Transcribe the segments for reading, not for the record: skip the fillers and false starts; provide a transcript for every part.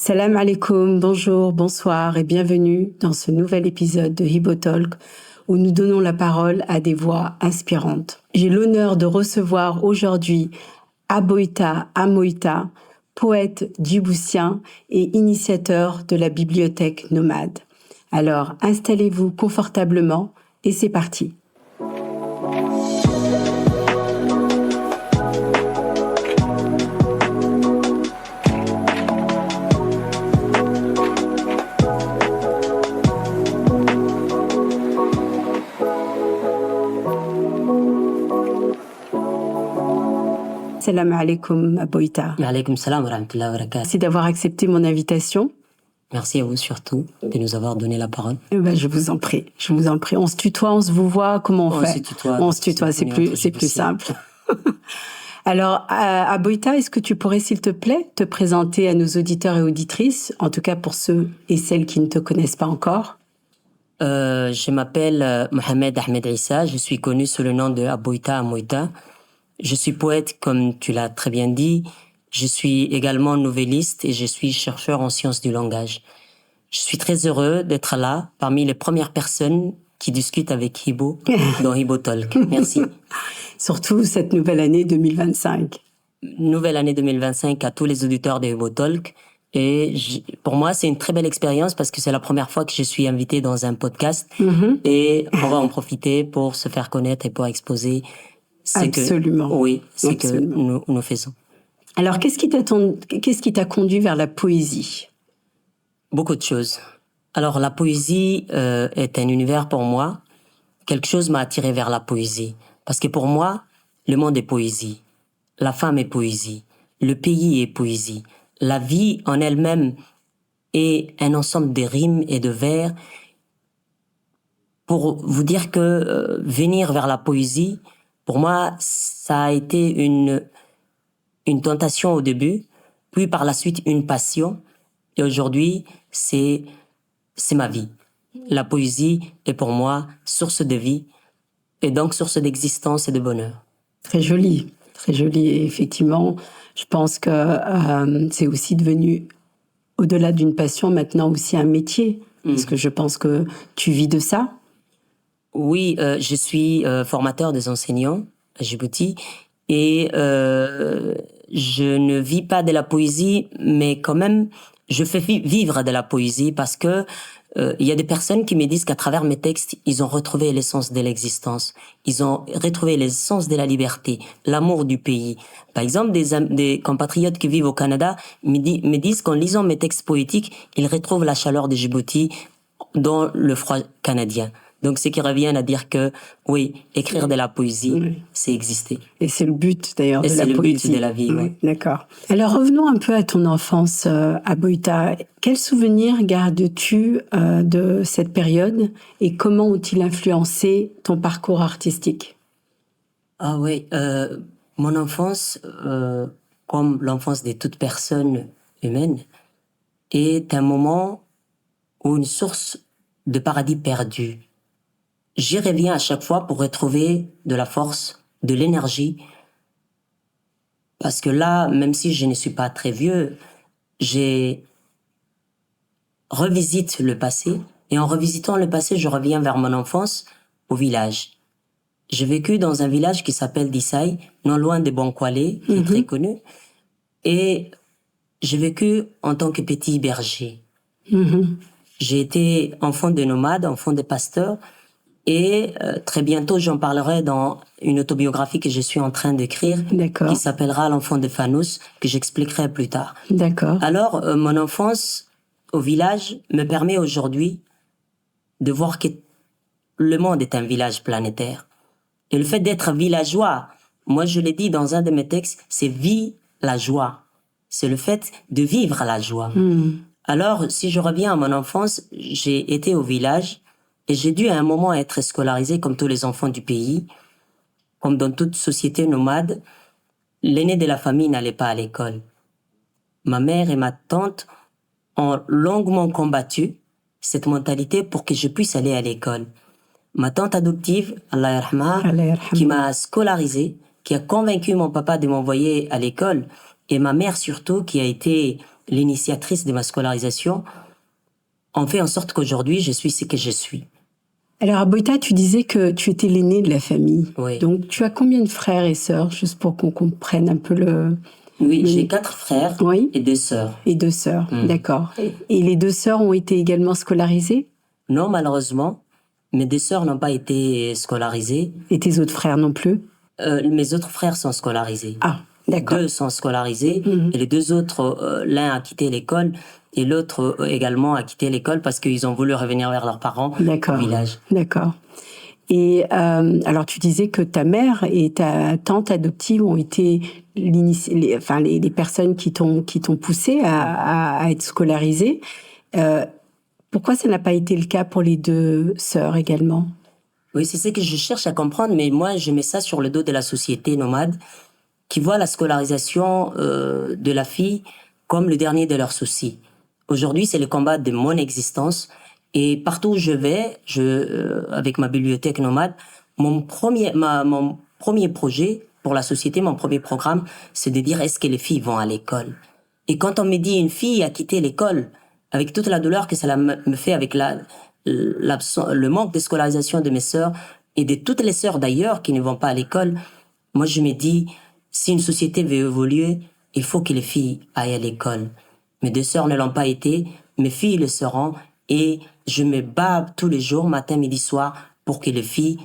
Salam alaikum, bonjour, bonsoir et bienvenue dans ce nouvel épisode de Hibo Talk où nous donnons la parole à des voix inspirantes. J'ai l'honneur de recevoir aujourd'hui Aboita Amoita, poète djiboutien et initiateur de la bibliothèque nomade. Alors installez-vous confortablement et c'est parti. Salam alaikum Aboita. Wa alaykoum salam wa rahmatullahi wa barakatuh. Merci d'avoir accepté mon invitation. Merci à vous surtout de nous avoir donné la parole. Je vous en prie, je vous en prie. On se tutoie, on se vous voit, comment on fait? On se tutoie, c'est plus simple. Alors, Aboita, est-ce que tu pourrais, s'il te plaît, te présenter à nos auditeurs et auditrices, en tout cas pour ceux et celles qui ne te connaissent pas encore? Je m'appelle Mohamed Ahmed Issa, je suis connu sous le nom de Aboita Amoita. Je suis poète, comme tu l'as très bien dit. Je suis également novelliste et je suis chercheur en sciences du langage. Je suis très heureux d'être là, parmi les premières personnes qui discutent avec Hibo dans Hibo Talk. Merci. Surtout cette nouvelle année 2025. Nouvelle année 2025 à tous les auditeurs de Hibo Talk. Et pour moi, c'est une très belle expérience parce que c'est la première fois que je suis invité dans un podcast. Et on va en profiter pour se faire connaître et pour exposer Absolument. Que nous faisons. Alors, qu'est-ce qui t'a conduit vers la poésie? Beaucoup de choses. Alors, la poésie est un univers pour moi. Quelque chose m'a attiré vers la poésie. Parce que pour moi, le monde est poésie. La femme est poésie. Le pays est poésie. La vie en elle-même est un ensemble de rimes et de vers. Pour vous dire que venir vers la poésie, pour moi, ça a été une tentation au début, puis par la suite une passion. Et aujourd'hui, c'est ma vie. La poésie est pour moi source de vie et donc source d'existence et de bonheur. Très joli, très joli. Et effectivement, je pense que c'est aussi devenu, au-delà d'une passion, maintenant aussi un métier. Parce que je pense que tu vis de ça. Oui, je suis formateur des enseignants à Djibouti et je ne vis pas de la poésie, mais quand même, je fais vivre de la poésie parce que il y a des personnes qui me disent qu'à travers mes textes, ils ont retrouvé l'essence de l'existence, ils ont retrouvé l'essence de la liberté, l'amour du pays. Par exemple, des compatriotes qui vivent au Canada me disent qu'en lisant mes textes poétiques, ils retrouvent la chaleur de Djibouti dans le froid canadien. Donc, ce qui revient à dire que, oui, écrire de la poésie, c'est exister. Et c'est le but, d'ailleurs, de la poésie. Et c'est le but de la vie, oui. D'accord. Alors, revenons un peu à ton enfance, Aboita. Quels souvenirs gardes-tu de cette période et comment ont-ils influencé ton parcours artistique? Ah oui, mon enfance, comme l'enfance de toute personne humaine, est un moment ou une source de paradis perdu. J'y reviens à chaque fois pour retrouver de la force, de l'énergie. Parce que là, même si je ne suis pas très vieux, revisite le passé. Et en revisitant le passé, je reviens vers mon enfance, au village. J'ai vécu dans un village qui s'appelle Dissay, non loin de Bonkwale, qui est très connu. Et j'ai vécu en tant que petit berger. J'ai été enfant de nomade, enfant de pasteur. Et très bientôt, j'en parlerai dans une autobiographie que je suis en train d'écrire, qui s'appellera L'enfant de Fanous, que j'expliquerai plus tard. D'accord. Alors, mon enfance au village me permet aujourd'hui de voir que le monde est un village planétaire. Et le fait d'être villageois, moi je l'ai dit dans un de mes textes, c'est vie la joie. C'est le fait de vivre la joie. Alors, si je reviens à mon enfance, j'ai été au village, et j'ai dû à un moment être scolarisé comme tous les enfants du pays. Comme dans toute société nomade, l'aîné de la famille n'allait pas à l'école. Ma mère et ma tante ont longuement combattu cette mentalité pour que je puisse aller à l'école. Ma tante adoptive, Allah yarhamha, qui m'a scolarisé, qui a convaincu mon papa de m'envoyer à l'école, et ma mère surtout, qui a été l'initiatrice de ma scolarisation, ont fait en sorte qu'aujourd'hui, je suis ce que je suis. Alors, Aboita, tu disais que tu étais l'aîné de la famille. Oui. Donc, tu as combien de frères et sœurs, juste pour qu'on comprenne un peu Oui, j'ai 4 frères et 2 sœurs. Et 2 sœurs, d'accord. Et les 2 sœurs ont été également scolarisées? Non, malheureusement, mes 2 sœurs n'ont pas été scolarisées. Et tes autres frères non plus? Mes autres frères sont scolarisés. Ah, d'accord. 2 sont scolarisés et les 2 autres, l'un a quitté l'école et l'autre également a quitté l'école parce qu'ils ont voulu revenir vers leurs parents au village. D'accord. Et alors, tu disais que ta mère et ta tante adoptive ont été les personnes qui t'ont poussé à être scolarisée. Pourquoi ça n'a pas été le cas pour les 2 sœurs également? Oui, c'est ce que je cherche à comprendre, mais moi, je mets ça sur le dos de la société nomade qui voit la scolarisation de la fille comme le dernier de leurs soucis. Aujourd'hui, c'est le combat de mon existence. Et partout où je vais, avec ma bibliothèque nomade, mon premier projet pour la société, mon premier programme, c'est de dire est-ce que les filles vont à l'école? Et quand on me dit une fille a quitté l'école, avec toute la douleur que cela me fait avec le manque de scolarisation de mes sœurs et de toutes les sœurs d'ailleurs qui ne vont pas à l'école, moi je me dis, si une société veut évoluer, il faut que les filles aillent à l'école. Mes 2 sœurs ne l'ont pas été, mes filles le seront, et je me bats tous les jours, matin, midi, soir, pour que les filles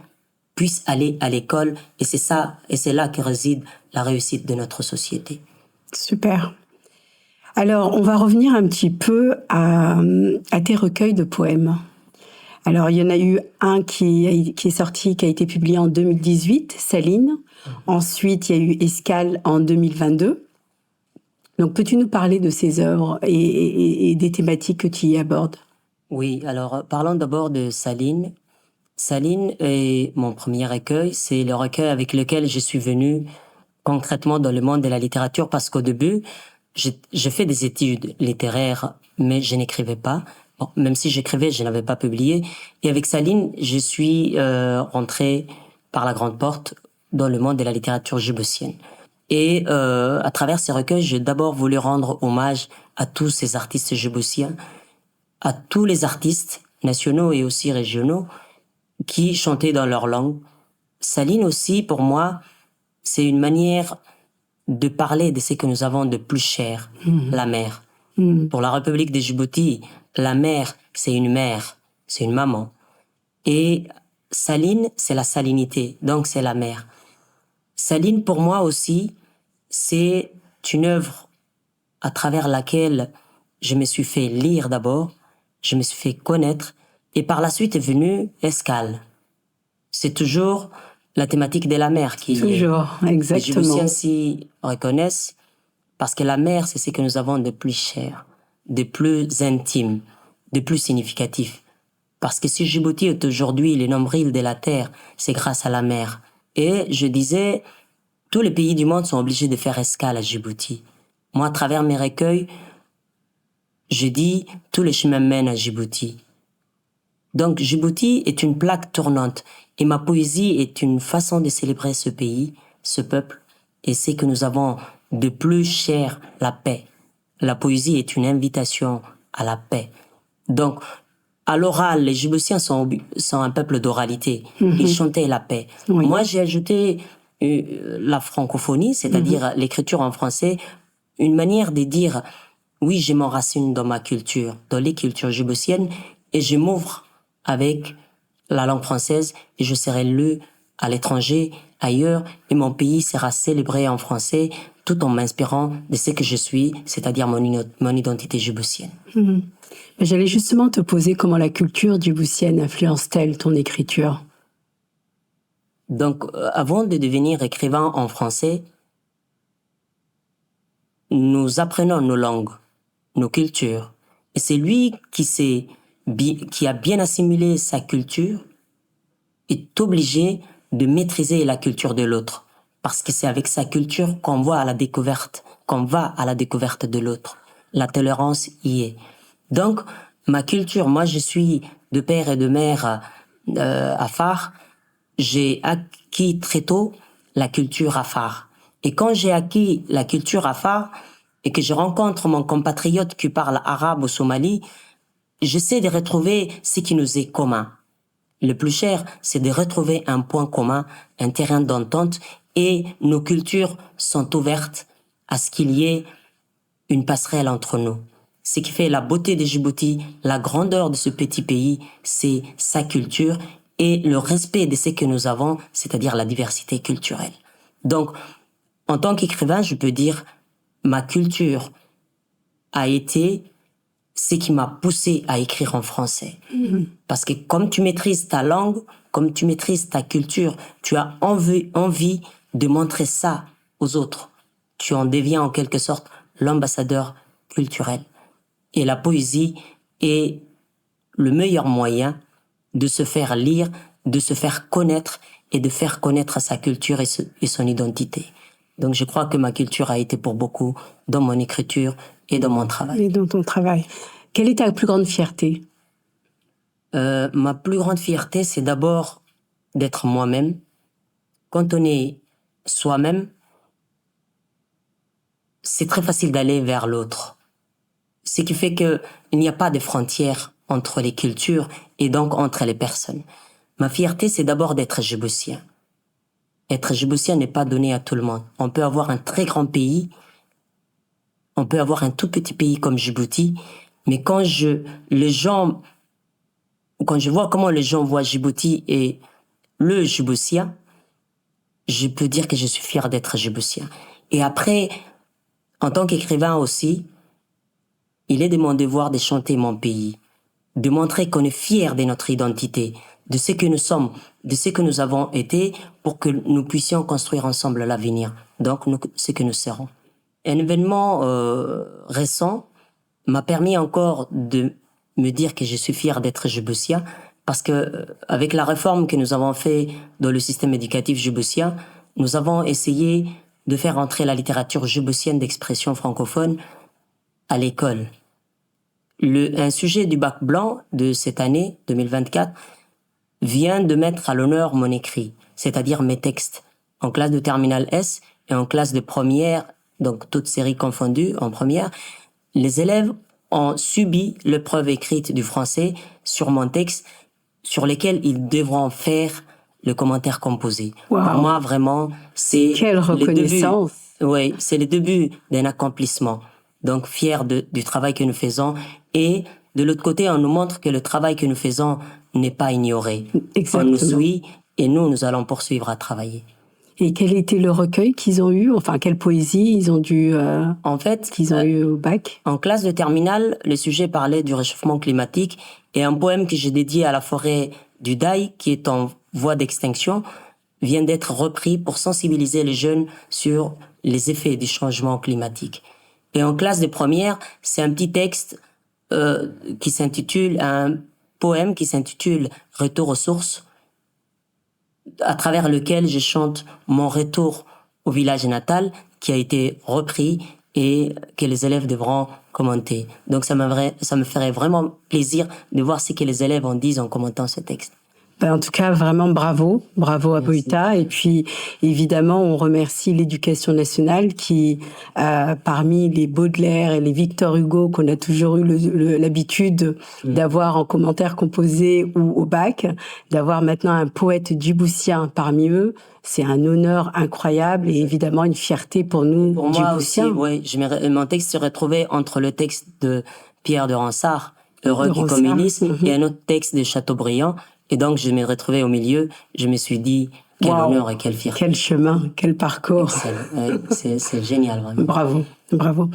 puissent aller à l'école, et c'est là que réside la réussite de notre société. Super. Alors, on va revenir un petit peu à tes recueils de poèmes. Alors, il y en a eu un qui est sorti, qui a été publié en 2018, Saline. Ensuite, il y a eu Escale en 2022. Donc, peux-tu nous parler de ces œuvres et des thématiques que tu y abordes? Oui, alors parlons d'abord de Saline. Saline est mon premier recueil. C'est le recueil avec lequel je suis venu concrètement dans le monde de la littérature parce qu'au début, j'ai fait des études littéraires, mais je n'écrivais pas. Bon, même si j'écrivais, je n'avais pas publié. Et avec Saline, je suis rentré par la grande porte dans le monde de la littérature djiboutienne. Et à travers ces recueils, j'ai d'abord voulu rendre hommage à tous ces artistes djiboutiens, à tous les artistes nationaux et aussi régionaux qui chantaient dans leur langue. Saline aussi, pour moi, c'est une manière de parler de ce que nous avons de plus cher, la mer. Pour la République de Djibouti, la mer, c'est une mère, c'est une maman. Et Saline, c'est la salinité, donc c'est la mer. Saline, pour moi aussi, c'est une œuvre à travers laquelle je me suis fait lire d'abord, je me suis fait connaître, et par la suite est venue Escale. C'est toujours la thématique de la mer qui Toujours, exactement. Les Djiboutiens s'y reconnaissent parce que la mer, c'est ce que nous avons de plus cher, de plus intime, de plus significatif. Parce que si Djibouti est aujourd'hui le nombril de la terre, c'est grâce à la mer. Et je disais, tous les pays du monde sont obligés de faire escale à Djibouti. Moi, à travers mes recueils, je dis, tous les chemins mènent à Djibouti. Donc, Djibouti est une plaque tournante et ma poésie est une façon de célébrer ce pays, ce peuple, et c'est que nous avons de plus cher la paix. La poésie est une invitation à la paix. Donc, à l'oral, les Djiboutiens sont un peuple d'oralité. Ils chantaient la paix. Oui. Moi, j'ai ajouté la francophonie, c'est-à-dire l'écriture en français, une manière de dire, oui, je m'enracine dans ma culture, dans les cultures djiboutiennes, et je m'ouvre avec la langue française et je serai lu à l'étranger, ailleurs, et mon pays sera célébré en français tout en m'inspirant de ce que je suis, c'est-à-dire mon identité djiboutienne. J'allais justement te poser comment la culture djiboutienne influence-t-elle ton écriture? Donc, avant de devenir écrivain en français, nous apprenons nos langues, nos cultures. Et c'est lui qui a bien assimilé sa culture est obligé de maîtriser la culture de l'autre. Parce que c'est avec sa culture qu'on va à la découverte de l'autre. La tolérance y est. Donc, ma culture, moi je suis de père et de mère afar, j'ai acquis très tôt la culture afar. Et quand j'ai acquis la culture afar, et que je rencontre mon compatriote qui parle arabe au Somalie, j'essaie de retrouver ce qui nous est commun. Le plus cher, c'est de retrouver un point commun, un terrain d'entente, et nos cultures sont ouvertes à ce qu'il y ait une passerelle entre nous. Ce qui fait la beauté de Djibouti, la grandeur de ce petit pays, c'est sa culture et le respect de ce que nous avons, c'est-à-dire la diversité culturelle. Donc, en tant qu'écrivain, je peux dire, ma culture a été ce qui m'a poussé à écrire en français. Parce que comme tu maîtrises ta langue, comme tu maîtrises ta culture, tu as envie de montrer ça aux autres. Tu en deviens en quelque sorte l'ambassadeur culturel. Et la poésie est le meilleur moyen de se faire lire, de se faire connaître et de faire connaître sa culture et son identité. Donc je crois que ma culture a été pour beaucoup dans mon écriture et dans mon travail. Et dans ton travail. Quelle est ta plus grande fierté? Ma plus grande fierté, c'est d'abord d'être moi-même. Quand on est soi-même, c'est très facile d'aller vers l'autre. Ce qui fait qu'il n'y a pas de frontières entre les cultures et donc entre les personnes. Ma fierté, c'est d'abord d'être djiboutien. Être djiboutien n'est pas donné à tout le monde. On peut avoir un très grand pays, on peut avoir un tout petit pays comme Djibouti, mais quand je vois comment les gens voient Djibouti et le djiboutien, je peux dire que je suis fier d'être djiboutien. Et après, en tant qu'écrivain aussi, il est de mon devoir de chanter mon pays, de montrer qu'on est fier de notre identité, de ce que nous sommes, de ce que nous avons été, pour que nous puissions construire ensemble l'avenir, donc ce que nous serons. Un événement récent m'a permis encore de me dire que je suis fier d'être djiboutien, parce que avec la réforme que nous avons fait dans le système éducatif djiboutien, nous avons essayé de faire entrer la littérature djiboutienne d'expression francophone à l'école. Un sujet du bac blanc de cette année, 2024, vient de mettre à l'honneur mon écrit, c'est-à-dire mes textes, en classe de terminale S et en classe de première, donc toutes séries confondues en première. Les élèves ont subi l'épreuve écrite du français sur mon texte, sur lesquels ils devront faire le commentaire composé. Wow. Pour moi, vraiment, c'est quelle reconnaissance. Oui, c'est le début d'un accomplissement. Donc, fier du travail que nous faisons. Et de l'autre côté, on nous montre que le travail que nous faisons n'est pas ignoré. Exactement. On nous suit et nous allons poursuivre à travailler. Et quel était le recueil qu'ils ont eu? Enfin, quelle poésie ils ont dû qu'ils ont eu au bac? En classe de terminale, le sujet parlait du réchauffement climatique et un poème que j'ai dédié à la forêt du Daï, qui est en voie d'extinction, vient d'être repris pour sensibiliser les jeunes sur les effets du changement climatique. Et en classe de première, c'est un petit texte qui s'intitule, un poème qui s'intitule « Retour aux sources », à travers lequel je chante mon retour au village natal, qui a été repris et que les élèves devront commenter. Donc ça me ferait vraiment plaisir de voir ce que les élèves en disent en commentant ce texte. Ben, en tout cas, vraiment bravo à Boïta. Et puis, évidemment, on remercie l'Éducation nationale qui, parmi les Baudelaire et les Victor Hugo qu'on a toujours eu l'habitude d'avoir en commentaire composé ou au bac, d'avoir maintenant un poète djiboutien parmi eux, c'est un honneur incroyable et évidemment une fierté pour nous, pour djiboutiens. Moi aussi, oui, mon texte se retrouvait entre le texte de Pierre de Ronsard, Heureux du communisme, et un autre texte de Chateaubriand. Et donc, je me retrouvais au milieu. Je me suis dit, quel honneur et quelle fierté. Quel chemin, quel parcours. C'est génial, vraiment. Bravo.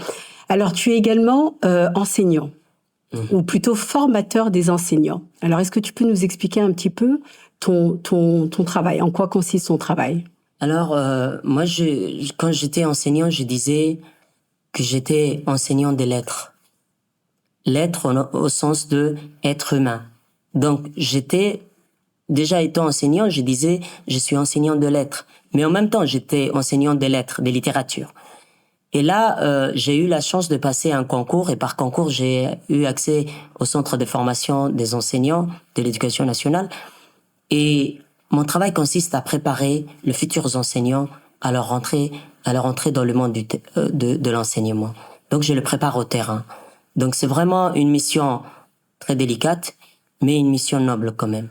Alors, tu es également enseignant, ou plutôt formateur des enseignants. Alors, est-ce que tu peux nous expliquer un petit peu ton travail? En quoi consiste ton travail? Alors, moi, quand j'étais enseignant, je disais que j'étais enseignant des lettres. Lettres au sens de être humain. Donc, déjà étant enseignant, je disais, je suis enseignant de lettres. Mais en même temps, j'étais enseignant des lettres, de littérature. Et là, j'ai eu la chance de passer un concours, et par concours, j'ai eu accès au centre de formation des enseignants de l'Éducation nationale. Et mon travail consiste à préparer les futurs enseignants à leur entrée dans le monde de l'enseignement. Donc, je le prépare au terrain. Donc, c'est vraiment une mission très délicate, mais une mission noble quand même.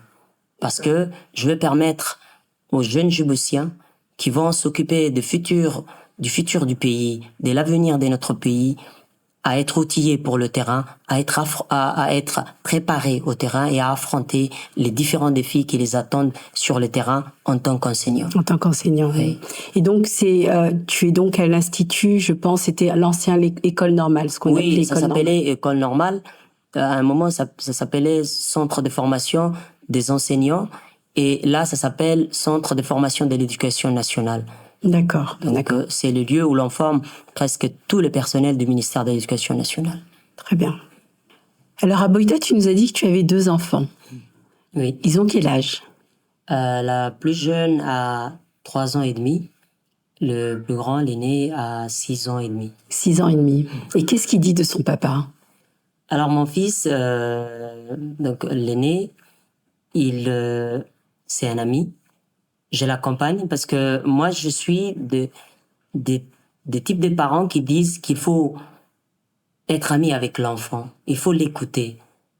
Parce que je veux permettre aux jeunes Djiboutiens qui vont s'occuper du futur du pays, de l'avenir de notre pays, à être outillés pour le terrain, à être préparés au terrain et à affronter les différents défis qui les attendent sur le terrain en tant qu'enseignant. En tant qu'enseignant, Oui. Et donc, tu es donc à l'Institut, je pense, c'était l'ancienne école normale, ce qu'on appelait Oui, ça école normale. s'appelait école normale. À un moment, ça s'appelait centre de formation des enseignants. Et là, ça s'appelle centre de formation de l'éducation nationale. D'accord, Donc, d'accord. c'est le lieu où l'on forme presque tout le personnel du ministère de l'Éducation nationale. Très bien. Alors, à Boïta, tu nous as dit que tu avais 2 enfants. Oui. Ils ont quel âge? La plus jeune a 3 ans et demi. Le plus grand, l'aîné, a 6 ans et demi. 6 ans et demi. Et qu'est-ce qu'il dit de son papa? Alors, mon fils, donc l'aîné, c'est un ami. Je l'accompagne parce que moi, je suis des types de parents qui disent qu'il faut être ami avec l'enfant. Il faut l'écouter.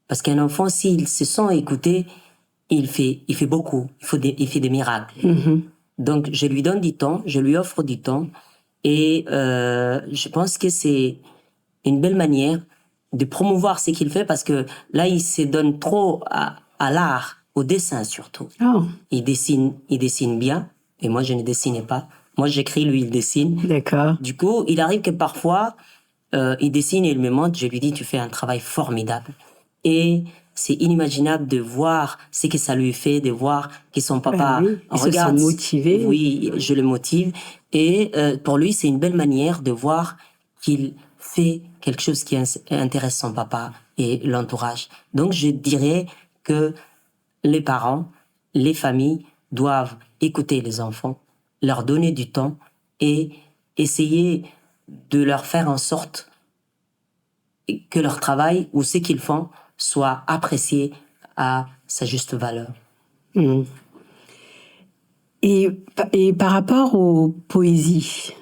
Parce qu'un enfant, s'il se sent écouté, il fait beaucoup. Il fait des miracles. Mhm. Donc, je lui donne du temps, je lui offre du temps. Et je pense que c'est une belle manière de promouvoir ce qu'il fait parce que là, il se donne trop à l'art, au dessin surtout. Oh, Il dessine bien, et moi je ne dessinais pas. Moi j'écris, lui il dessine. d'accord. Du coup, il arrive que parfois, il dessine et il me montre, je lui dis, tu fais un travail formidable. Et c'est inimaginable de voir ce que ça lui fait, de voir que son papa Ben oui, ils se regarde. sont motivés. Oui, je le motive. Et pour lui, c'est une belle manière de voir qu'il fait quelque chose qui intéresse son papa et l'entourage. Donc je dirais que les parents, les familles doivent écouter les enfants, leur donner du temps et essayer de leur faire en sorte que leur travail ou ce qu'ils font soit apprécié à sa juste valeur. Mhm. Et par rapport aux poésies,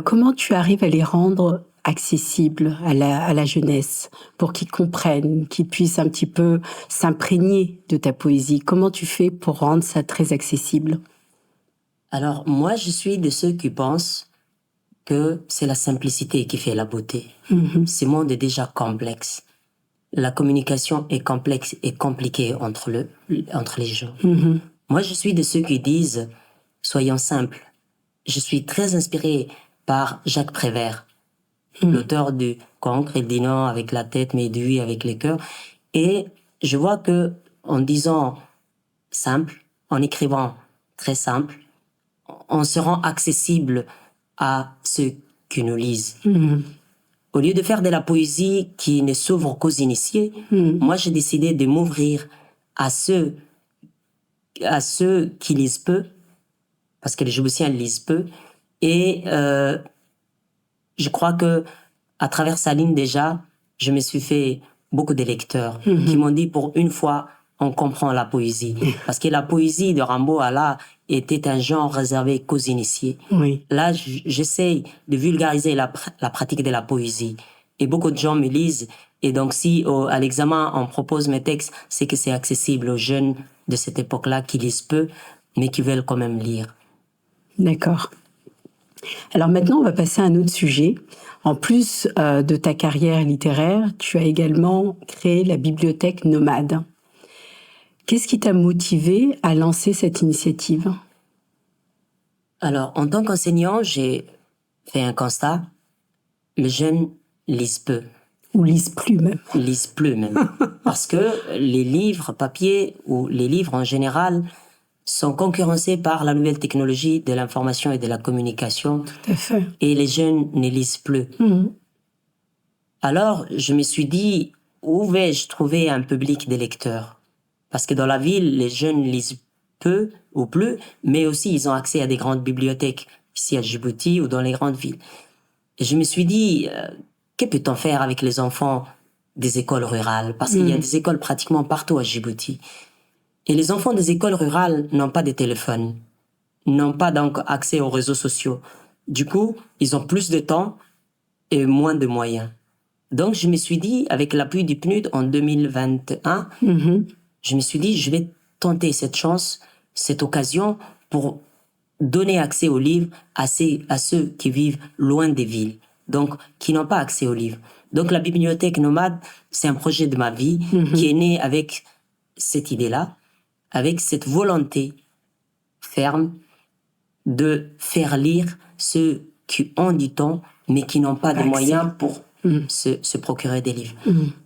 comment tu arrives à les rendre accessibles à la jeunesse pour qu'ils comprennent, qu'ils puissent un petit peu s'imprégner de ta poésie? Comment tu fais pour rendre ça très accessible? Alors, moi, je suis de ceux qui pensent que c'est la simplicité qui fait la beauté. Ce monde est déjà complexe. La communication est complexe et compliquée entre les gens. Moi, je suis de ceux qui disent « soyons simples ». Je suis très inspiré par Jacques Prévert, l'auteur du Cancre, il dit non avec la tête, mais oui avec les cœurs. Et je vois que en disant simple, en écrivant très simple, on se rend accessible à ceux qui nous lisent. Au lieu de faire de la poésie qui ne s'ouvre qu'aux initiés, moi j'ai décidé de m'ouvrir à ceux qui lisent peu, parce que les Djiboutiens lisent peu, et je crois que à travers sa ligne déjà, je me suis fait beaucoup de lecteurs qui m'ont dit pour une fois, on comprend la poésie. Parce que la poésie de Rimbaud là était un genre réservé qu'aux initiés. Oui. Là, j'essaye de vulgariser la pratique de la poésie. Et beaucoup de gens me lisent. Et donc, si à l'examen, on propose mes textes, c'est que c'est accessible aux jeunes de cette époque-là qui lisent peu, mais qui veulent quand même lire. D'accord. Alors maintenant, on va passer à un autre sujet. En plus de ta carrière littéraire, tu as également créé la bibliothèque Nomade. Qu'est-ce qui t'a motivé à lancer cette initiative? Alors, en tant qu'enseignant, j'ai fait un constat. Les jeunes lisent peu. Ou lisent plus même. Lisent plus même. Parce que les livres papier ou les livres en général sont concurrencés par la nouvelle technologie de l'information et de la communication. Tout à fait. Et les jeunes ne lisent plus. Alors, je me suis dit, où vais-je trouver un public de lecteurs? Parce que dans la ville, les jeunes lisent peu ou plus, mais aussi ils ont accès à des grandes bibliothèques, ici à Djibouti ou dans les grandes villes. Et je me suis dit, que peut-on faire avec les enfants des écoles rurales? Parce qu'il y a des écoles pratiquement partout à Djibouti. Et les enfants des écoles rurales n'ont pas de téléphone, n'ont pas donc accès aux réseaux sociaux. Du coup, ils ont plus de temps et moins de moyens. Donc, je me suis dit, avec l'appui du PNUD en 2021, je me suis dit, je vais tenter cette chance, cette occasion pour donner accès aux livres à ceux qui vivent loin des villes, donc qui n'ont pas accès aux livres. Donc, la bibliothèque nomade, c'est un projet de ma vie qui est né avec cette idée-là, avec cette volonté ferme de faire lire ceux qui ont du temps, mais qui n'ont pas de moyens pour se procurer des livres.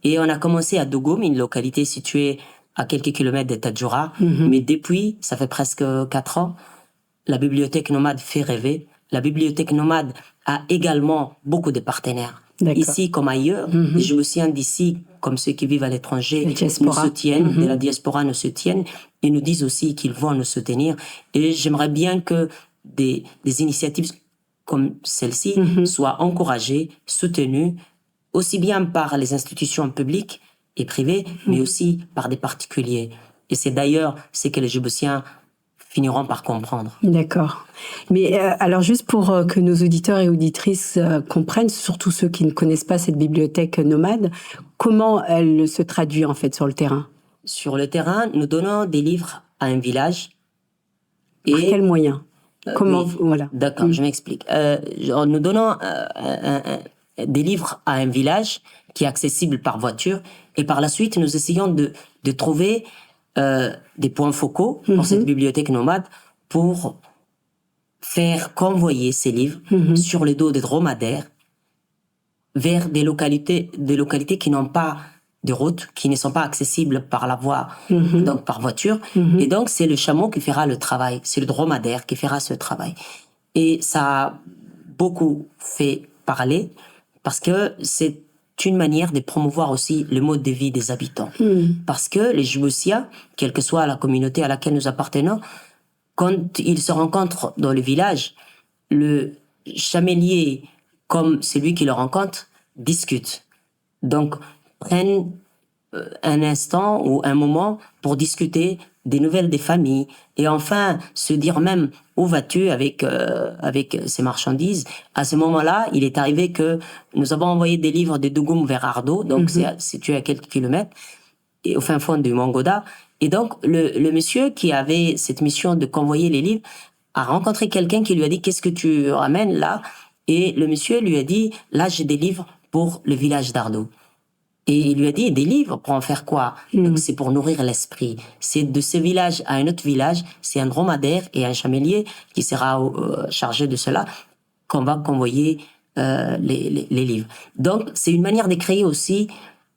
Et on a commencé à Dougoum, une localité située à quelques kilomètres de Tadjoura, mais depuis, ça fait presque 4 ans, la bibliothèque nomade fait rêver. La bibliothèque nomade a également beaucoup de partenaires. Ici comme ailleurs, les Djiboutiens d'ici, comme ceux qui vivent à l'étranger, nous soutiennent, de la diaspora nous soutiennent, et nous disent aussi qu'ils vont nous soutenir. Et j'aimerais bien que des initiatives comme celle-ci soient encouragées, soutenues, aussi bien par les institutions publiques et privées, mais aussi par des particuliers. Et c'est d'ailleurs ce que les Djiboutiens finiront par comprendre. D'accord. Mais alors juste pour que nos auditeurs et auditrices comprennent, surtout ceux qui ne connaissent pas cette bibliothèque nomade, comment elle se traduit en fait sur le terrain? Sur le terrain, nous donnons des livres à un village. Par quels moyens? Comment voilà. D'accord, je m'explique. Nous donnons des livres à un village qui est accessible par voiture, et par la suite, nous essayons de trouver des points focaux pour cette bibliothèque nomade pour faire convoyer ces livres sur les dos des dromadaires vers des localités qui n'ont pas de route, qui ne sont pas accessibles par la voie, donc par voiture. Et donc, c'est le chameau qui fera le travail, c'est le dromadaire qui fera ce travail. Et ça a beaucoup fait parler parce que c'est une manière de promouvoir aussi le mode de vie des habitants. Parce que les Djiboutiens, quelle que soit la communauté à laquelle nous appartenons, quand ils se rencontrent dans le village, le chamelier, comme celui qui le rencontre, discutent. Donc, prennent un instant ou un moment pour discuter des nouvelles des familles et enfin se dire même où vas-tu avec ces marchandises. À ce moment-là, il est arrivé que nous avons envoyé des livres de Dougoum vers Ardo, donc c'est situé à quelques kilomètres, et au fin fond du Mongoda. Et donc le monsieur qui avait cette mission de convoyer les livres a rencontré quelqu'un qui lui a dit qu'est-ce que tu ramènes là? Et le monsieur lui a dit là j'ai des livres pour le village d'Ardo. Et il lui a dit, des livres, pour en faire quoi? Donc, c'est pour nourrir l'esprit. C'est de ce village à un autre village, c'est un dromadaire et un chamelier qui sera chargé de cela, qu'on va convoyer les livres. Donc, c'est une manière de créer aussi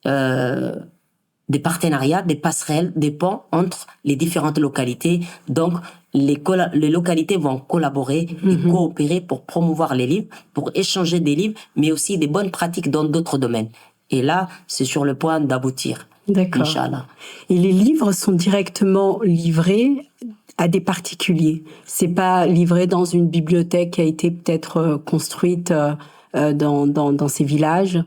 des partenariats, des passerelles, des ponts entre les différentes localités. Donc, les localités vont collaborer et coopérer pour promouvoir les livres, pour échanger des livres, mais aussi des bonnes pratiques dans d'autres domaines. Et là, c'est sur le point d'aboutir. D'accord. Inch'Allah. Et les livres sont directement livrés à des particuliers. C'est pas livré dans une bibliothèque qui a été peut-être construite dans ces villages,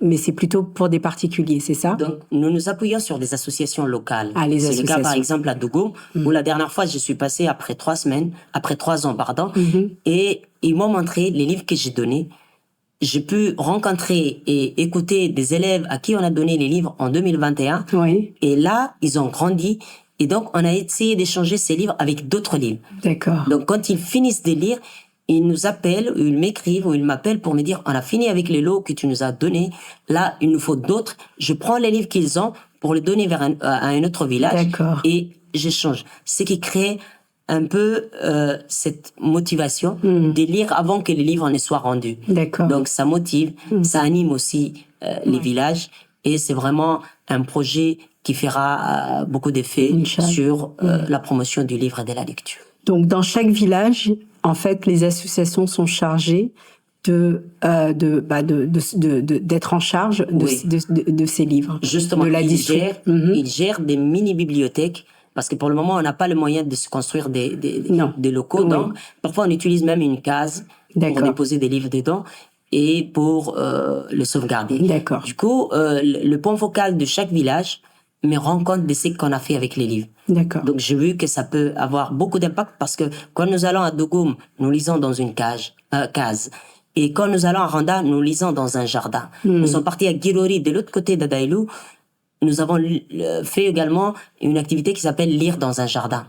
mais c'est plutôt pour des particuliers, c'est ça? Donc, nous nous appuyons sur des associations locales. Ah, les c'est associations. le cas, par exemple, à Dougoum, où la dernière fois, je suis passé après 3 ans, et ils m'ont montré les livres que j'ai donnés. J'ai pu rencontrer et écouter des élèves à qui on a donné les livres en 2021. Oui. Et là, ils ont grandi. Et donc, on a essayé d'échanger ces livres avec d'autres livres. D'accord. Donc, quand ils finissent de lire, ils nous appellent, ou ils m'écrivent, ou ils m'appellent pour me dire, on a fini avec les lots que tu nous as donnés. Là, il nous faut d'autres. Je prends les livres qu'ils ont pour les donner à un autre village. D'accord. Et j'échange. Ce qui crée un peu cette motivation de lire avant que les livres ne soient rendus. D'accord. Donc ça motive, ça anime aussi les villages et c'est vraiment un projet qui fera beaucoup d'effets sur la promotion du livre et de la lecture. Donc dans chaque village, en fait, les associations sont chargées d'être en charge de ces livres. Justement, de la ils gèrent des mini-bibliothèques. Parce que pour le moment, on n'a pas le moyen de se construire des locaux. Donc, parfois, on utilise même une case pour déposer des livres dedans et pour le sauvegarder. D'accord. Du coup, le point focal de chaque village me rend compte de ce qu'on a fait avec les livres. D'accord. Donc, j'ai vu que ça peut avoir beaucoup d'impact parce que quand nous allons à Dougoum, nous lisons dans une case. Et quand nous allons à Randa, nous lisons dans un jardin. Nous sommes partis à Girori, de l'autre côté d'Adailou. Nous avons fait également une activité qui s'appelle lire dans un jardin.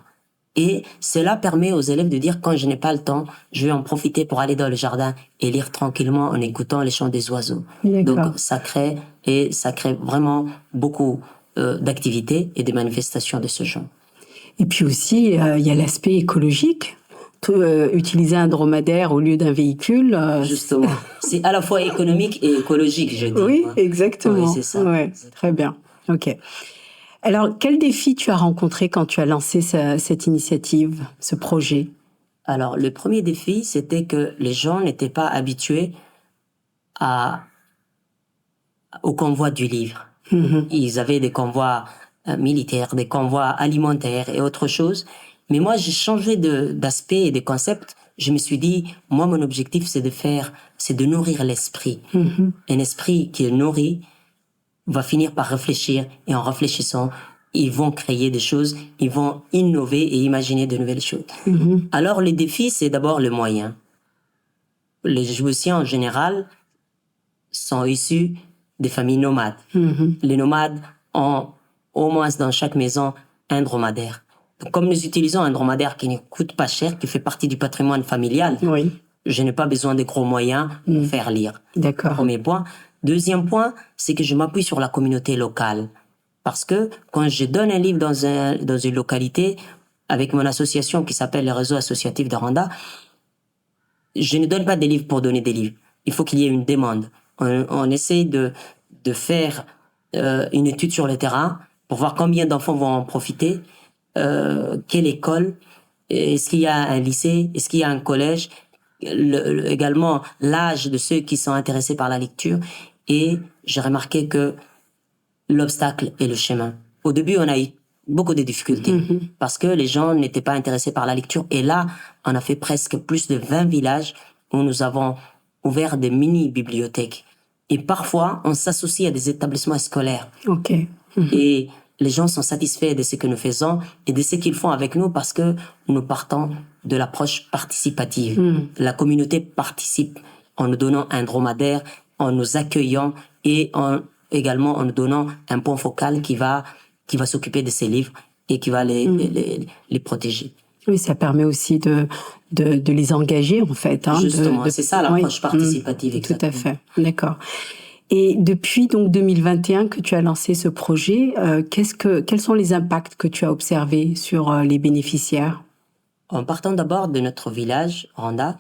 Et cela permet aux élèves de dire, quand je n'ai pas le temps, je vais en profiter pour aller dans le jardin et lire tranquillement en écoutant les chants des oiseaux. Donc ça crée vraiment beaucoup d'activités et de manifestations de ce genre. Et puis aussi, il y a l'aspect écologique. Utiliser un dromadaire au lieu d'un véhicule. Justement, c'est à la fois économique et écologique, je dis. Oui, exactement. Oui, c'est ça. Ouais, très bien. Ok. Alors, quel défi tu as rencontré quand tu as lancé cette initiative, ce projet? Alors, le premier défi, c'était que les gens n'étaient pas habitués au convoi du livre. Ils avaient des convois militaires, des convois alimentaires et autre chose. Mais moi, j'ai changé d'aspect et de concept. Je me suis dit, moi, mon objectif, c'est de nourrir l'esprit. Un esprit qui est nourri va finir par réfléchir, et en réfléchissant, ils vont créer des choses, ils vont innover et imaginer de nouvelles choses. Alors, le défi, c'est d'abord le moyen. Les Djiboutiens, en général, sont issus des familles nomades. Les nomades ont au moins dans chaque maison un dromadaire. Donc, comme nous utilisons un dromadaire qui ne coûte pas cher, qui fait partie du patrimoine familial, je n'ai pas besoin de gros moyens pour faire lire. D'accord. Premier point. Deuxième point, c'est que je m'appuie sur la communauté locale. Parce que quand je donne un livre dans une localité, avec mon association qui s'appelle le Réseau associatif de Randa, je ne donne pas des livres pour donner des livres. Il faut qu'il y ait une demande. On essaie de faire une étude sur le terrain pour voir combien d'enfants vont en profiter, quelle école, est-ce qu'il y a un lycée, est-ce qu'il y a un collège, également l'âge de ceux qui sont intéressés par la lecture. Et j'ai remarqué que l'obstacle est le chemin. Au début, on a eu beaucoup de difficultés parce que les gens n'étaient pas intéressés par la lecture. Et là, on a fait presque plus de 20 villages où nous avons ouvert des mini-bibliothèques. Et parfois, on s'associe à des établissements scolaires. Et les gens sont satisfaits de ce que nous faisons et de ce qu'ils font avec nous parce que nous partons de l'approche participative. La communauté participe en nous donnant un dromadaire, en nous accueillant et également en nous donnant un point focal qui va s'occuper de ces livres et qui va les protéger. Oui, ça permet aussi de les engager, en fait. Justement, c'est ça l'approche participative. Tout à fait, d'accord. Et depuis donc 2021 que tu as lancé ce projet, quels sont les impacts que tu as observés sur les bénéficiaires? En partant d'abord de notre village, Randa,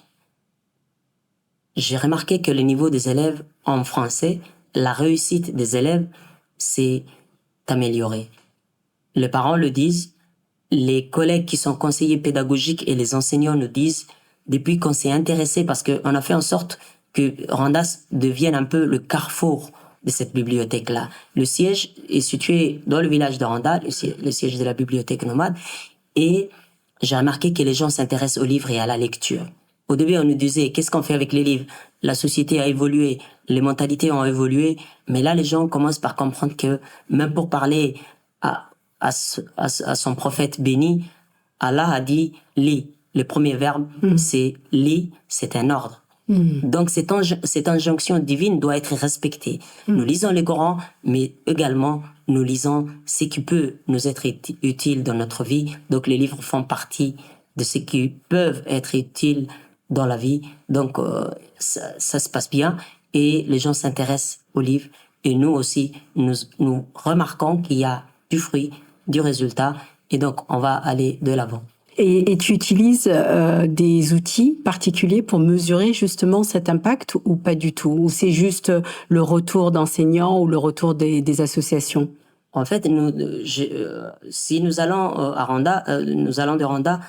j'ai remarqué que le niveau des élèves en français, la réussite des élèves, s'est améliorée. Les parents le disent, les collègues qui sont conseillers pédagogiques et les enseignants nous disent, depuis qu'on s'est intéressé, parce qu'on a fait en sorte que Randa devienne un peu le carrefour de cette bibliothèque-là. Le siège est situé dans le village de Randa, le siège de la bibliothèque nomade, et j'ai remarqué que les gens s'intéressent aux livres et à la lecture. Au début, on nous disait, qu'est-ce qu'on fait avec les livres? La société a évolué, les mentalités ont évolué, mais là, les gens commencent par comprendre que même pour parler à son prophète béni, Allah a dit « lis ». Le premier verbe, c'est « lis », c'est un ordre. Donc, cette injonction divine doit être respectée. Nous lisons le Coran, mais également, nous lisons ce qui peut nous être utile dans notre vie. Donc, les livres font partie de ce qui peuvent être utiles dans la vie. Donc, ça se passe bien et les gens s'intéressent aux livres. Et nous aussi, nous remarquons qu'il y a du fruit, du résultat. Et donc, on va aller de l'avant. Et tu utilises des outils particuliers pour mesurer justement cet impact ou pas du tout? Ou c'est juste le retour d'enseignants ou le retour des associations? En fait, si nous allons à Randa, nous allons de Randa,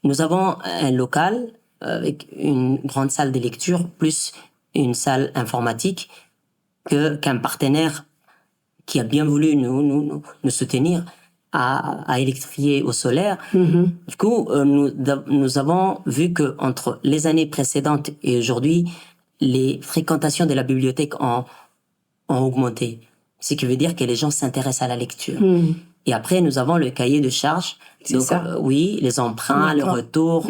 nous avons un local avec une grande salle de lecture plus une salle informatique qu'un partenaire qui a bien voulu nous soutenir à électrifier au solaire. Du coup, nous avons vu que entre les années précédentes et aujourd'hui, les fréquentations de la bibliothèque ont augmenté. Ce qui veut dire que les gens s'intéressent à la lecture. Et après, nous avons le cahier de charges. C'est ça. Oui, les emprunts, le retour,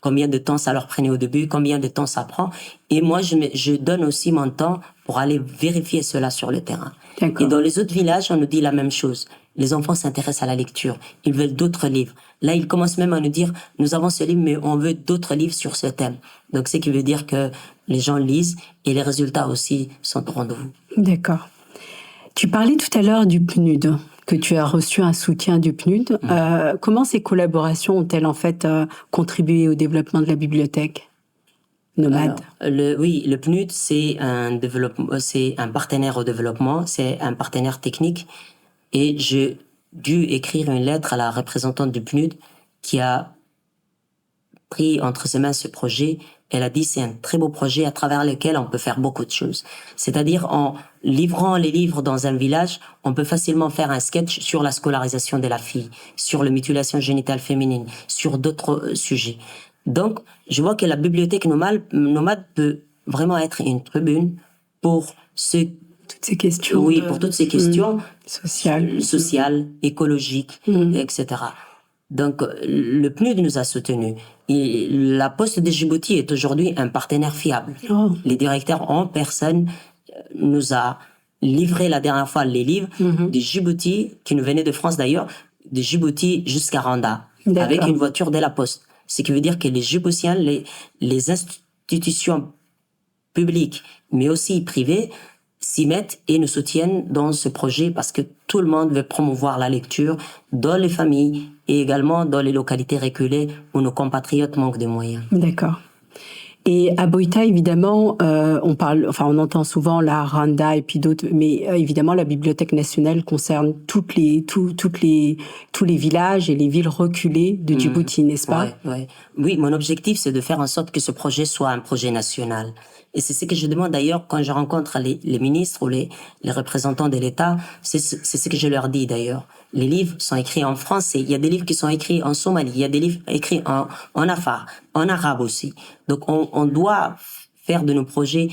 combien de temps ça leur prenait au début, combien de temps ça prend. Et moi, je donne aussi mon temps pour aller vérifier cela sur le terrain. D'accord. Et dans les autres villages, on nous dit la même chose. Les enfants s'intéressent à la lecture. Ils veulent d'autres livres. Là, ils commencent même à nous dire, nous avons ce livre, mais on veut d'autres livres sur ce thème. Donc, ce qui veut dire que les gens lisent et les résultats aussi sont au rendez-vous. D'accord. Tu parlais tout à l'heure du PNUD, que tu as reçu un soutien du PNUD. Comment ces collaborations ont-elles en fait contribué au développement de la bibliothèque Nomade? Le PNUD, c'est un partenaire au développement, c'est un partenaire technique. Et j'ai dû écrire une lettre à la représentante du PNUD qui a pris entre ses mains ce projet. Elle a dit c'est un très beau projet à travers lequel on peut faire beaucoup de choses. C'est-à-dire en livrant les livres dans un village, on peut facilement faire un sketch sur la scolarisation de la fille, sur la mutilation génitale féminine, sur d'autres sujets. Donc, je vois que la bibliothèque nomade peut vraiment être une tribune pour toutes ces questions. Oui, pour toutes ces questions sociales, écologiques, etc. Donc, le PNUD nous a soutenus. Et la Poste de Djibouti est aujourd'hui un partenaire fiable. Oh. Les directeurs en personne nous a livré la dernière fois les livres de Djibouti, qui nous venaient de France d'ailleurs, de Djibouti jusqu'à Rwanda, avec une voiture de la Poste. Ce qui veut dire que les Djiboutiens, les institutions publiques, mais aussi privées, s'y mettent et nous soutiennent dans ce projet parce que tout le monde veut promouvoir la lecture dans les familles et également dans les localités reculées où nos compatriotes manquent de moyens. D'accord. Et à Boïta, évidemment, on entend souvent la Rwanda et puis d'autres, mais évidemment, la Bibliothèque nationale concerne tous les villages et les villes reculées de Djibouti, n'est-ce pas? Oui, mon objectif, c'est de faire en sorte que ce projet soit un projet national. Et c'est ce que je demande d'ailleurs quand je rencontre les ministres ou les représentants de l'État. C'est ce que je leur dis d'ailleurs. Les livres sont écrits en français. Il y a des livres qui sont écrits en Somalie. Il y a des livres écrits en afar, en arabe aussi. Donc on doit faire de nos projets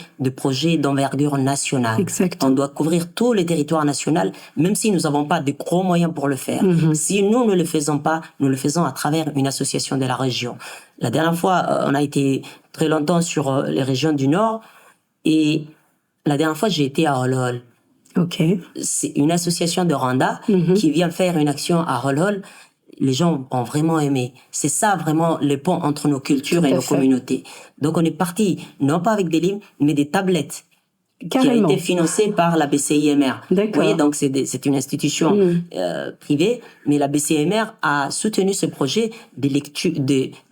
d'envergure nationale. Exactement. On doit couvrir tous les territoires nationaux, même si nous n'avons pas de gros moyens pour le faire. Si nous ne le faisons pas, nous le faisons à travers une association de la région. La dernière fois, on a été très longtemps sur les régions du Nord et la dernière fois, j'ai été à Holhol. Ok. C'est une association de Rwanda qui vient faire une action à Holhol. Les gens ont vraiment aimé. C'est ça vraiment le pont entre nos cultures et nos communautés. Donc on est parti, non pas avec des livres, mais des tablettes. Carrément. Qui a été financée par la BCIMR. D'accord. Vous voyez, donc c'est une institution privée, mais la BCIMR a soutenu ce projet des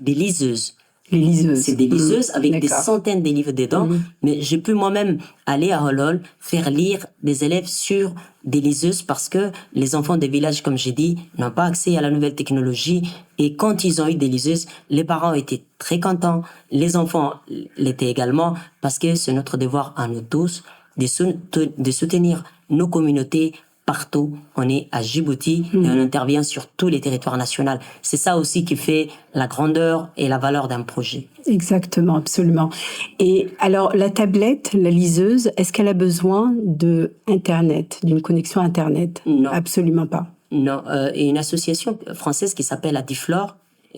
liseuses. Les liseuses. C'est des liseuses avec des centaines de livres dedans, mais j'ai pu moi-même aller à Holhol, faire lire des élèves sur des liseuses parce que les enfants des villages, comme j'ai dit, n'ont pas accès à la nouvelle technologie et quand ils ont eu des liseuses, les parents étaient très contents, les enfants l'étaient également parce que c'est notre devoir à nous tous de soutenir nos communautés partout. On est à Djibouti et on intervient sur tous les territoires nationaux. C'est ça aussi qui fait la grandeur et la valeur d'un projet. Exactement, absolument. Et alors, la tablette, la liseuse, est-ce qu'elle a besoin de Internet, d'une connexion Internet? Non. Absolument pas. Non. Et une association française qui s'appelle Adiflore,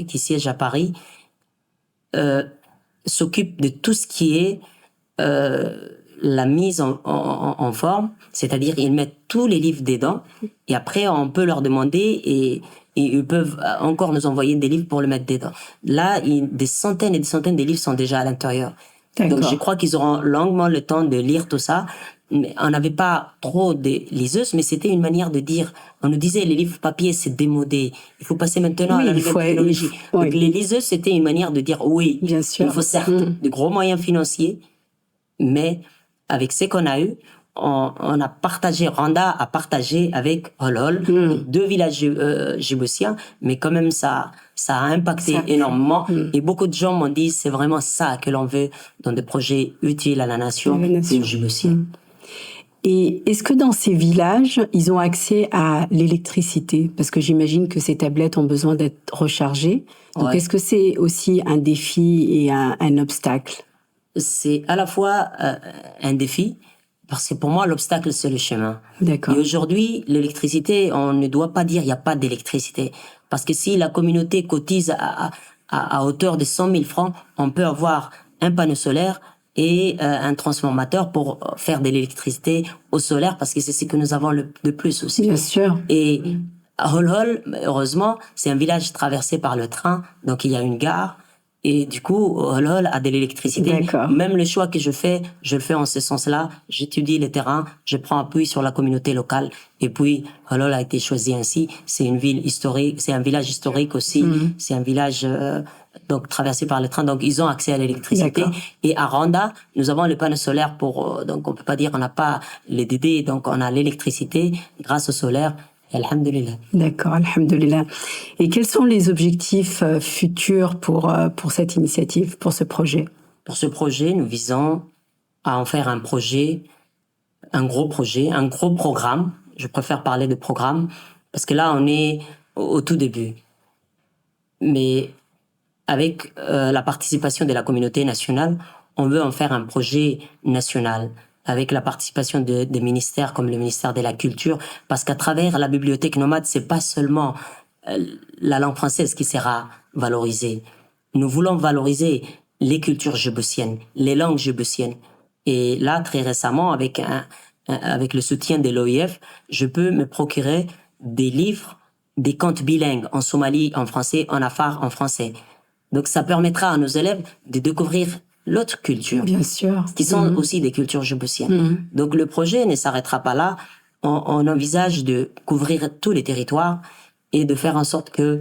qui siège à Paris, s'occupe de tout ce qui est la mise en forme, c'est-à-dire ils mettent tous les livres dedans et après on peut leur demander et ils peuvent encore nous envoyer des livres pour le mettre dedans. Là, des centaines et des centaines de livres sont déjà à l'intérieur. D'accord. Donc je crois qu'ils auront longuement le temps de lire tout ça. Mais on n'avait pas trop de liseuses, mais c'était une manière de dire, on nous disait les livres papier c'est démodé, il faut passer maintenant à la nouvelle technologie. Donc les liseuses c'était une manière de dire oui, bien sûr. Il faut certes de gros moyens financiers, mais avec ce qu'on a eu, on a partagé, Rwanda a partagé avec Holhol, 2 villages djiboutiens, mais quand même ça a impacté énormément. Et beaucoup de gens m'ont dit c'est vraiment ça que l'on veut dans des projets utiles à la nation djiboutienne. Et est-ce que dans ces villages, ils ont accès à l'électricité? Parce que j'imagine que ces tablettes ont besoin d'être rechargées. Donc est-ce que c'est aussi un défi et un obstacle? C'est à la fois un défi, Parce que pour moi, l'obstacle, c'est le chemin. D'accord. Et aujourd'hui, l'électricité, on ne doit pas dire il n'y a pas d'électricité. Parce que si la communauté cotise à hauteur de 100 000 francs, on peut avoir un panneau solaire et un transformateur pour faire de l'électricité au solaire, parce que c'est ce que nous avons de plus aussi. Bien sûr. Et Hol, heureusement, c'est un village traversé par le train, donc il y a une gare. Et du coup, Hol a de l'électricité. D'accord. Même le choix que je le fais en ce sens-là. J'étudie les terrains, je prends appui sur la communauté locale. Et puis, Hol a été choisi ainsi. C'est une ville historique, c'est un village historique aussi. C'est un village donc traversé par le train, donc ils ont accès à l'électricité. D'accord. Et à Randa, nous avons le panneau solaire pour donc on peut pas dire on n'a pas les DD, donc on a l'électricité grâce au solaire. Alhamdulillah. D'accord, alhamdulillah. Et quels sont les objectifs futurs pour cette initiative, pour ce projet? Pour ce projet, nous visons à en faire un projet, un gros programme. Je préfère parler de programme parce que là, on est au tout début. Mais avec la participation de la communauté nationale, on veut en faire un projet national, avec la participation des ministères comme le ministère de la Culture, parce qu'à travers la bibliothèque nomade, c'est pas seulement la langue française qui sera valorisée. Nous voulons valoriser les cultures djiboutiennes, les langues djiboutiennes. Et là, très récemment, avec le soutien de l'OIF, je peux me procurer des livres, des contes bilingues en Somalie en français, en afar en français. Donc ça permettra à nos élèves de découvrir l'autre culture. Bien sûr. Qui sont aussi des cultures djiboutiennes. Donc le projet ne s'arrêtera pas là. On envisage de couvrir tous les territoires et de faire en sorte que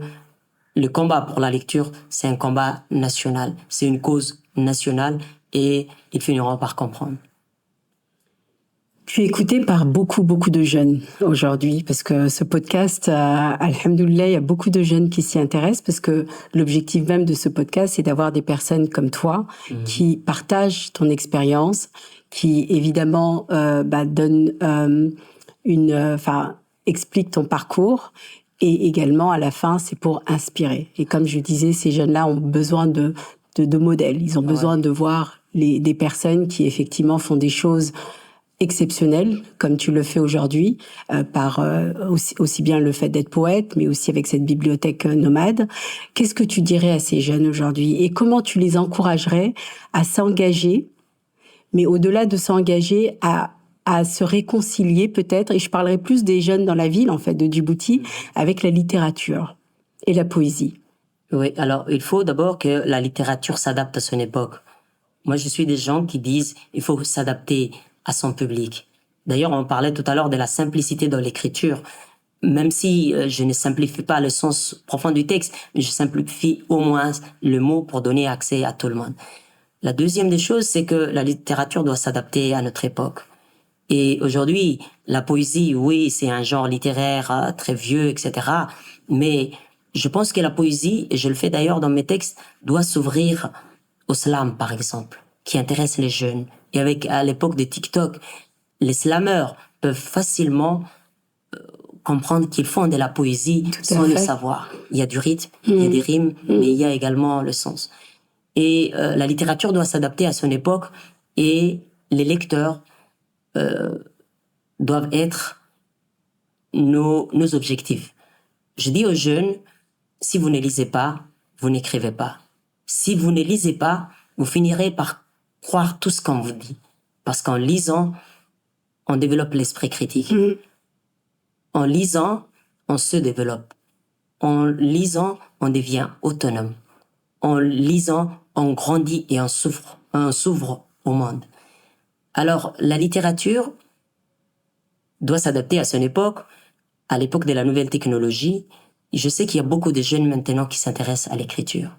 le combat pour la lecture, c'est un combat national. C'est une cause nationale et ils finiront par comprendre. Tu es écouté par beaucoup de jeunes aujourd'hui, parce que ce podcast, alhamdoulilah, il y a beaucoup de jeunes qui s'y intéressent, parce que l'objectif même de ce podcast, c'est d'avoir des personnes comme toi qui partagent ton expérience, qui évidemment donnent expliquent ton parcours, et également à la fin, c'est pour inspirer. Et comme je disais, ces jeunes-là ont besoin de modèles. Ils ont besoin de voir des personnes qui effectivement font des choses exceptionnel, comme tu le fais aujourd'hui, par aussi bien le fait d'être poète, mais aussi avec cette bibliothèque nomade. Qu'est-ce que tu dirais à ces jeunes aujourd'hui et comment tu les encouragerais à s'engager, mais au-delà de s'engager, à se réconcilier peut-être, et je parlerai plus des jeunes dans la ville, en fait, de Djibouti, avec la littérature et la poésie? Oui, alors il faut d'abord que la littérature s'adapte à son époque. Moi, je suis des gens qui disent il faut s'adapter à son public. D'ailleurs, on parlait tout à l'heure de la simplicité dans l'écriture. Même si je ne simplifie pas le sens profond du texte, mais je simplifie au moins le mot pour donner accès à tout le monde. La deuxième des choses, c'est que la littérature doit s'adapter à notre époque. Et aujourd'hui, la poésie, oui, c'est un genre littéraire très vieux, etc. Mais je pense que la poésie, et je le fais d'ailleurs dans mes textes, doit s'ouvrir au slam, par exemple, qui intéresse les jeunes. Et à l'époque de TikTok, les slameurs peuvent facilement comprendre qu'ils font de la poésie sans le savoir. Il y a du rythme, il y a des rimes, mais il y a également le sens. Et la littérature doit s'adapter à son époque et les lecteurs doivent être nos objectifs. Je dis aux jeunes, si vous ne lisez pas, vous n'écrivez pas. Si vous ne lisez pas, vous finirez par croire tout ce qu'on vous dit. Parce qu'en lisant, on développe l'esprit critique. En lisant, on se développe. En lisant, on devient autonome. En lisant, on grandit et on s'ouvre au monde. Alors, la littérature doit s'adapter à son époque, à l'époque de la nouvelle technologie. Je sais qu'il y a beaucoup de jeunes maintenant qui s'intéressent à l'écriture.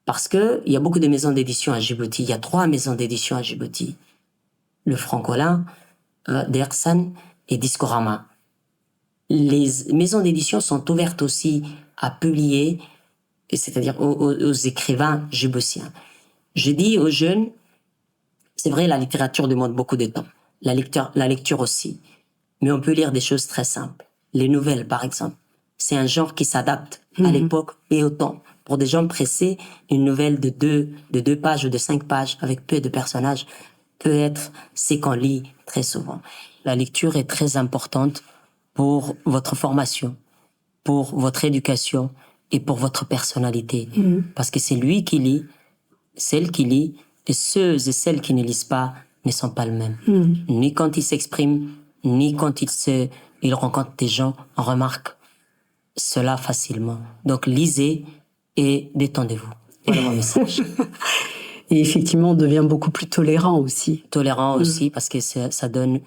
Parce que il y a beaucoup de maisons d'édition à Djibouti. Il y a 3 maisons d'édition à Djibouti. Le Francolin, Dersan et Discorama. Les maisons d'édition sont ouvertes aussi à publier, c'est-à-dire aux écrivains djiboutiens. Je dis aux jeunes, c'est vrai, la littérature demande beaucoup de temps. La lecture aussi. Mais on peut lire des choses très simples. Les nouvelles, par exemple. C'est un genre qui s'adapte à l'époque et au temps. Pour des gens pressés, une nouvelle de 2 pages ou de 5 pages avec peu de personnages peut être, c'est qu'on lit très souvent. La lecture est très importante pour votre formation, pour votre éducation et pour votre personnalité. Parce que c'est lui qui lit, celle qui lit, et ceux et celles qui ne lisent pas ne sont pas le même. Ni quand ils s'expriment, ni quand ils rencontrent des gens, on remarque cela facilement. Donc lisez et détendez-vous. Voilà mon message. Et effectivement, on devient beaucoup plus tolérant aussi. Tolérant aussi, parce que ça donne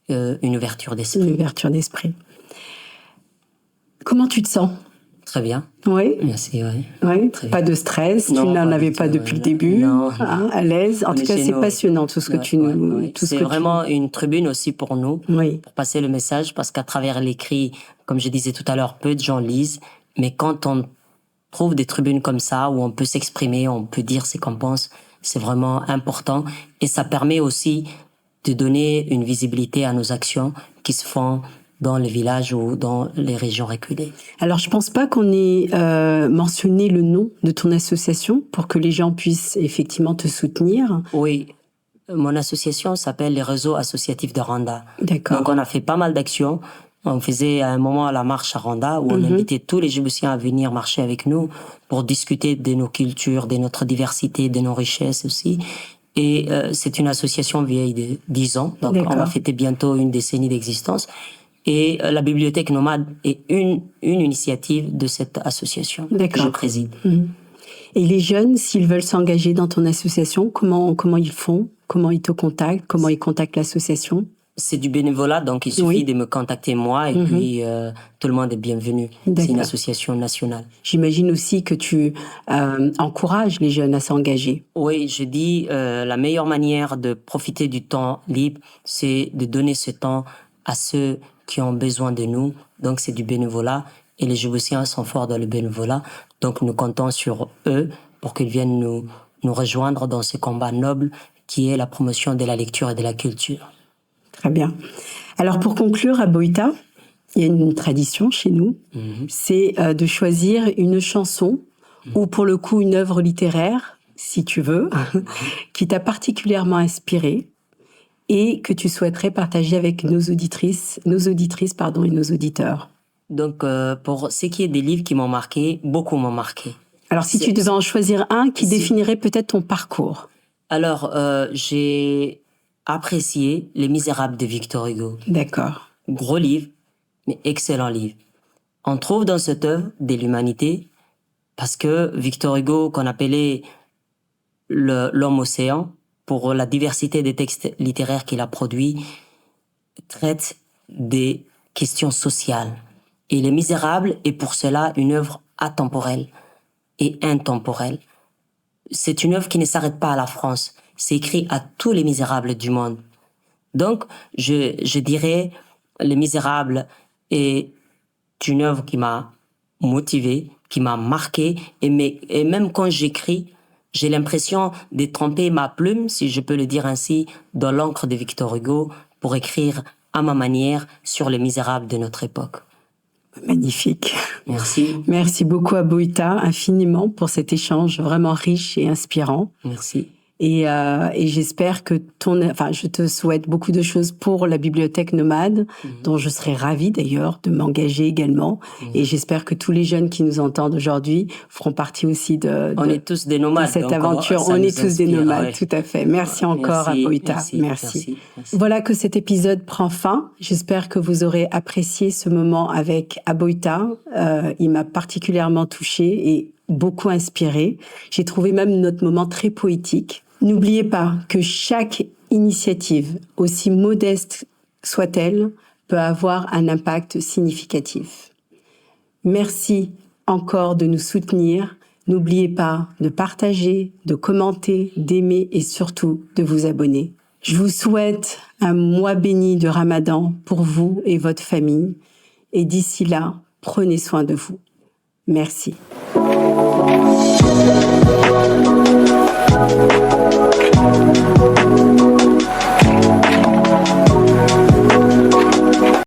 une ouverture d'esprit. Une ouverture d'esprit. Comment tu te sens? Très bien. Oui. Merci, oui. Oui. Très Pas bien. de stress, Non, tu n'en pas avais du pas tout, depuis le non. début, Non. à l'aise. En On tout est cas, chez c'est nous, passionnant tout ce que tu nous... tout ce C'est que vraiment une tribune aussi pour nous, Oui. pour passer le message, parce qu'à travers l'écrit, comme je disais tout à l'heure, peu de gens lisent, mais quand on trouve des tribunes comme ça, où on peut s'exprimer, on peut dire ce qu'on pense, c'est vraiment important, et ça permet aussi de donner une visibilité à nos actions qui se font dans les villages ou dans les régions reculées. Alors, je pense pas qu'on ait mentionné le nom de ton association pour que les gens puissent effectivement te soutenir. Oui, mon association s'appelle les Réseaux Associatifs de Randa. D'accord. Donc on a fait pas mal d'actions. On faisait à un moment la marche à Randa où on invitait tous les Djiboutiens à venir marcher avec nous pour discuter de nos cultures, de notre diversité, de nos richesses aussi. Et c'est une association vieille de 10 ans. Donc on va fêter bientôt une décennie d'existence. Et la Bibliothèque Nomade est une initiative de cette association que je préside. Et les jeunes, s'ils veulent s'engager dans ton association, comment ils font? Comment ils te contactent? Comment ils contactent l'association? C'est du bénévolat, donc il suffit de me contacter moi et puis tout le monde est bienvenu. C'est une association nationale. J'imagine aussi que tu encourages les jeunes à s'engager. Oui, je dis la meilleure manière de profiter du temps libre, c'est de donner ce temps à ceux qui ont besoin de nous. Donc c'est du bénévolat et les Djiboutiens sont forts dans le bénévolat. Donc nous comptons sur eux pour qu'ils viennent nous rejoindre dans ce combat noble qui est la promotion de la lecture et de la culture. Très bien. Alors pour conclure, à Boïta, il y a une tradition chez nous, c'est de choisir une chanson ou pour le coup une œuvre littéraire, si tu veux, qui t'a particulièrement inspiré et que tu souhaiterais partager avec nos auditrices et nos auditeurs. Donc pour ce qui est des livres qui m'ont marqué, beaucoup m'ont marqué. Alors si tu devais en choisir un qui définirait peut-être ton parcours. Alors j'ai apprécié Les Misérables de Victor Hugo. D'accord. Gros livre, mais excellent livre. On trouve dans cette œuvre de l'humanité, parce que Victor Hugo, qu'on appelait l'homme océan, pour la diversité des textes littéraires qu'il a produits, traite des questions sociales. Et Les Misérables est pour cela une œuvre atemporelle et intemporelle. C'est une œuvre qui ne s'arrête pas à la France. C'est écrit à tous les misérables du monde. Donc, je dirais, Les Misérables est une œuvre qui m'a motivé, qui m'a marqué, et même quand j'écris, j'ai l'impression de tremper ma plume, si je peux le dire ainsi, dans l'encre de Victor Hugo pour écrire à ma manière sur les misérables de notre époque. Magnifique. Merci. Merci beaucoup à Boïta, infiniment, pour cet échange vraiment riche et inspirant. Merci. Et j'espère que je te souhaite beaucoup de choses pour la bibliothèque Nomade, dont je serai ravie d'ailleurs de m'engager également. Et j'espère que tous les jeunes qui nous entendent aujourd'hui feront partie aussi on est tous des nomades, de cette aventure. On est tous des nomades, tout à fait. Merci encore à Boïta. Merci. Voilà que cet épisode prend fin. J'espère que vous aurez apprécié ce moment avec Aboïta. Il m'a particulièrement touchée et beaucoup inspirée. J'ai trouvé même notre moment très poétique. N'oubliez pas que chaque initiative, aussi modeste soit-elle, peut avoir un impact significatif. Merci encore de nous soutenir. N'oubliez pas de partager, de commenter, d'aimer et surtout de vous abonner. Je vous souhaite un mois béni de Ramadan pour vous et votre famille. Et d'ici là, prenez soin de vous. Merci.